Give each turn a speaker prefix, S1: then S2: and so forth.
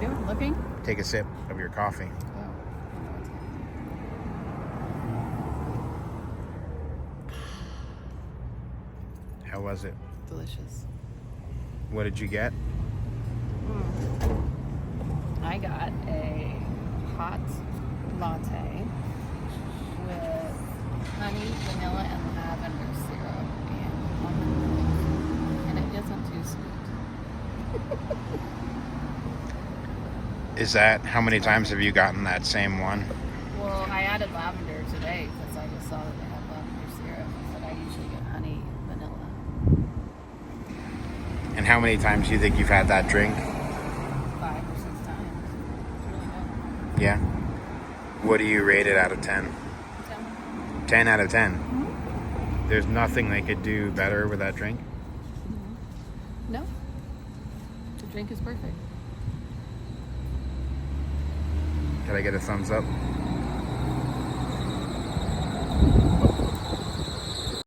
S1: doing? Looking?
S2: Take a sip of your coffee.
S1: Oh, I know what's happening.
S2: How was it?
S1: Delicious.
S2: What did you get?
S1: I got a hot latte with honey, vanilla, and lavender syrup and almond milk. And it isn't too sweet.
S2: Is that, how many times have you gotten that same one?
S1: Well, I added lavender today because I just saw that they have lavender syrup. But I usually get honey, vanilla.
S2: And how many times do you think you've had that drink?
S1: 5 or 6 times. It's really good.
S2: Yeah. What do you rate it out of 10?
S1: 10.
S2: 10 out of 10.
S1: Mm-hmm.
S2: There's nothing they could do better with that drink?
S1: Mm-hmm. No. The drink is perfect.
S2: Can I get a thumbs up?